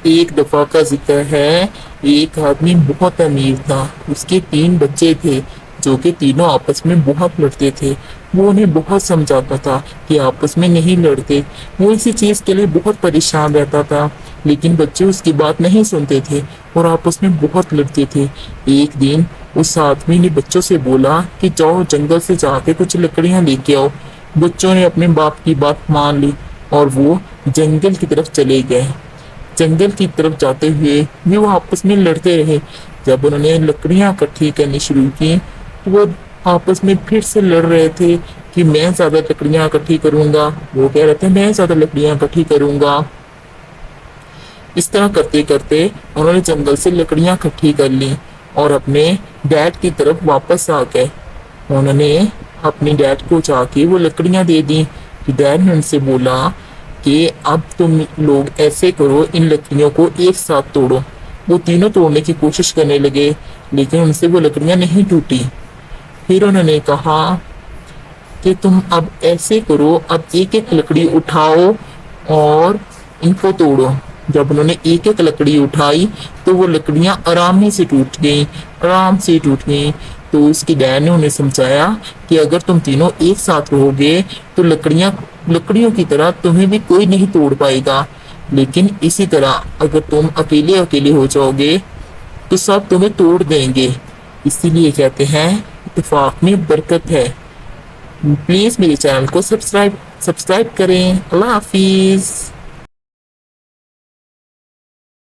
ایک دفعہ کا ذکر ہے، ایک آدمی بہت امیر تھا، اس کے 3 بچے تھے جو کہ تینوں آپس میں بہت لڑتے تھے۔ وہ انہیں بہت سمجھاتا تھا کہ آپس میں نہیں لڑتے، وہ اسی چیز کے لیے بہت پریشان رہتا تھا، لیکن بچے اس کی بات نہیں سنتے تھے اور آپس میں بہت لڑتے تھے۔ ایک دن اس آدمی نے بچوں سے بولا کہ جاؤ جنگل سے جا کے کچھ لکڑیاں لے کے آؤ۔ بچوں نے اپنے باپ کی بات مان لی اور وہ جنگل کی طرف چلے گئے۔ جنگل کی طرف جاتے ہوئے بھی وہ آپس میں لڑتے رہے۔ جب انہوں نے لکڑیاں اکٹھی کرنی شروع کی تو وہ آپس میں پھر سے لڑ رہے تھے کہ میں زیادہ لکڑیاں اکٹھی کروں گا، وہ کہہ رہے تھے میں زیادہ لکڑیاں اکٹھی کروں گا۔ اس طرح کرتے کرتے انہوں نے جنگل سے لکڑیاں اکٹھی کر لی اور اپنے ڈیڈ کی طرف واپس آ گئے۔ انہوں نے اپنے ڈیڈ کو جا کے وہ لکڑیاں دے دی۔ ڈیڈ نے ان سے بولا کہ اب تم لوگ ایسے کرو، ان لکڑیوں کو ایک ساتھ توڑو۔ وہ تینوں توڑنے کی کوشش کرنے لگے لیکن ان سے وہ لکڑیاں نہیں ٹوٹی۔ پھر انہوں نے کہا کہ تم اب ایسے کرو، اب ایک ایک لکڑی اٹھاؤ اور ان کو توڑو۔ جب انہوں نے ایک ایک لکڑی اٹھائی تو وہ لکڑیاں آرام سے ٹوٹ گئیں۔ تو اس کی ڈیڈ نے انہیں سمجھایا کہ اگر تم تینوں ایک ساتھ رہو گے تو لکڑیوں کی طرح تمہیں بھی کوئی نہیں توڑ پائے گا، لیکن اسی طرح اگر تم اکیلے ہو جاؤ گے تو سب تمہیں توڑ دیں گے۔ اسی لیے کہتے ہیں اتفاق میں برکت ہے۔ پلیز میرے چینل کو سبسکرائب کریں۔ اللہ حافظ۔